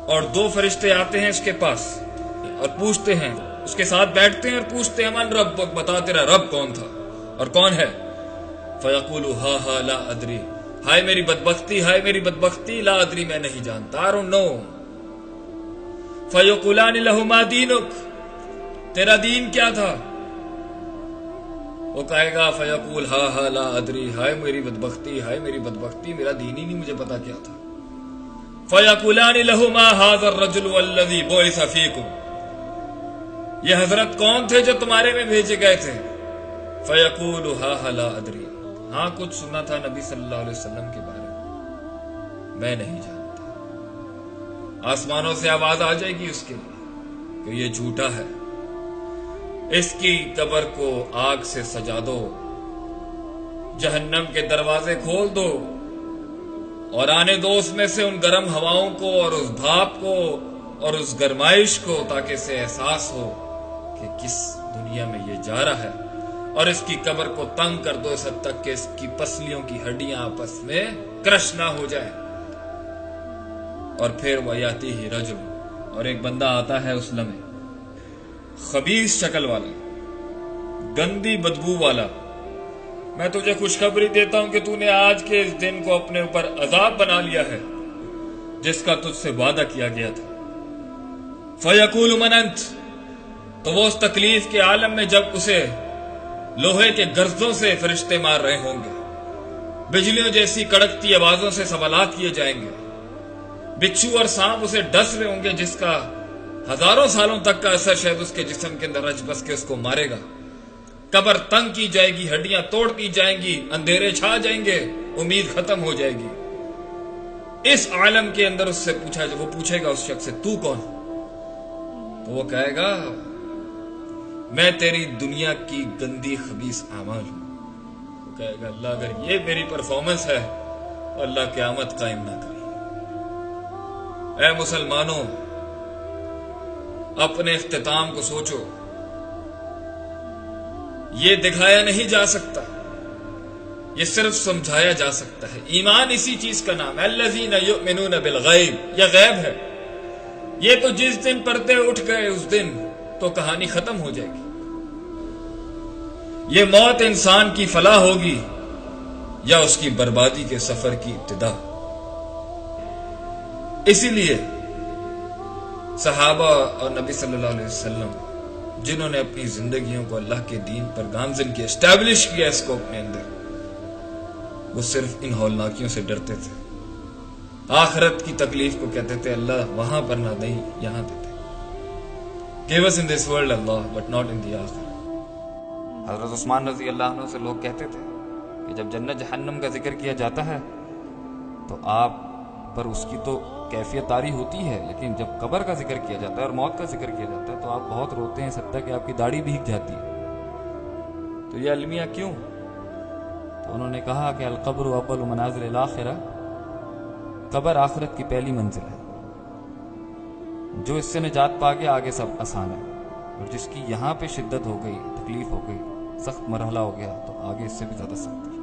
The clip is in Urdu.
اور 2 فرشتے آتے ہیں اس کے پاس اور پوچھتے ہیں، اس کے ساتھ بیٹھتے ہیں اور پوچھتے ہیں من ربک، بتا تیرا رب کون تھا اور کون ہے؟ فیقول ہا ہا لا ادری، ہائے میری بدبختی، ہائے میری بدبختی، لا ادری میں نہیں جانتا، I don't know۔ فیقولان لہ ما دینک، تیرا دین کیا تھا؟ وہ کہے گا فیقول ہا ہا لا ادری، ہائے میری بدبختی، ہائے میری بدبختی، میرا دین ہی نہیں مجھے پتا کیا تھا۔ فیقولان لہ ما ھذا الرجل الذی بعث فیکم، یہ حضرت کون تھے جو تمہارے میں بھیجے گئے تھے؟ فیقول ہا ہا لا ادری، ہاں کچھ سنا تھا نبی صلی اللہ علیہ وسلم کے بارے میں نہیں جانتا۔ آسمانوں سے آواز آ جائے گی اس کے لیے کہ یہ جھوٹا ہے، اس کی قبر کو آگ سے سجا دو، جہنم کے دروازے کھول دو اور آنے دو اس میں سے ان گرم ہواؤں کو اور اس بھاپ کو اور اس گرمائش کو، تاکہ اسے احساس ہو کہ کس دنیا میں یہ جا رہا ہے، اور اس کی قبر کو تنگ کر دو اس حد تک کہ اس کی پسلیوں کی ہڈیاں آپس میں کرش نہ ہو جائیں۔ اور پھر ویاتی ہی رجل، اور ایک بندہ آتا ہے اس لمحے، خبیث شکل والا، گندی بدبو والا، میں تجھے خوشخبری دیتا ہوں کہ تو نے آج کے اس دن کو اپنے اوپر عذاب بنا لیا ہے جس کا تجھ سے وعدہ کیا گیا تھا۔ فیقول من انت، تو وہ اس تکلیف کے عالم میں جب اسے لوہے کے گرزوں سے فرشتے مار رہے ہوں گے، بجلیوں جیسی کڑکتی آوازوں سے سوالات کیے جائیں گے، بچھو اور سانپ اسے ڈس رہے ہوں گے جس کا ہزاروں سالوں تک کا اثر شاید اس کے جسم کے اندر رچ بس کے اس کو مارے گا، قبر تنگ کی جائے گی، ہڈیاں توڑ دی جائیں گی، اندھیرے چھا جائیں گے، امید ختم ہو جائے گی۔ اس عالم کے اندر اس سے پوچھا، جب وہ پوچھے گا اس شخص سے تو کون، تو وہ کہے گا میں تیری دنیا کی گندی خبیث اعمال ہوں۔ وہ کہے گا اللہ اگر یہ میری پرفارمنس ہے تو اللہ قیامت قائم نہ کرے۔ اے مسلمانوں، اپنے اختتام کو سوچو، یہ دکھایا نہیں جا سکتا، یہ صرف سمجھایا جا سکتا ہے۔ ایمان اسی چیز کا نام ہے، الذین یؤمنون بالغیب، یہ غیب ہے۔ یہ تو جس دن پردے اٹھ گئے اس دن تو کہانی ختم ہو جائے گی۔ یہ موت انسان کی فلاح ہوگی یا اس کی بربادی کے سفر کی ابتدا۔ اسی لیے صحابہ اور نبی صلی اللہ علیہ وسلم جنہوں نے اپنی زندگیوں کو اللہ کے دین پر گامزن کیا، اسٹیبلش کیا اس کو اپنے اندر، وہ صرف ان ہولناکیوں سے ڈرتے تھے، آخرت کی تکلیف کو کہتے تھے اللہ وہاں پر نہ دیں، یہاں دیتے۔ Give us in this world Allah but not in the آخرت۔ حضرت عثمان رضی اللہ عنہ سے لوگ کہتے تھے کہ جب جنت جہنم کا ذکر کیا جاتا ہے تو آپ پر اس کی تو کیفیت طاری ہوتی ہے، لیکن جب قبر کا ذکر کیا جاتا ہے اور موت کا ذکر کیا جاتا ہے تو آپ بہت روتے ہیں، حتیٰ کہ آپ کی داڑھی بھیگ جاتی ہے۔ تو یہ المیہ کیوں؟ تو انہوں نے کہا کہ القبر اول منازل الاخرہ، قبر آخرت کی پہلی منزل ہے، جو اس سے نجات پا گیا آگے سب آسان ہے، اور جس کی یہاں پہ شدت ہو گئی، تکلیف ہو گئی، سخت مرحلہ ہو گیا تو آگے اس سے بھی زیادہ سخت ہے۔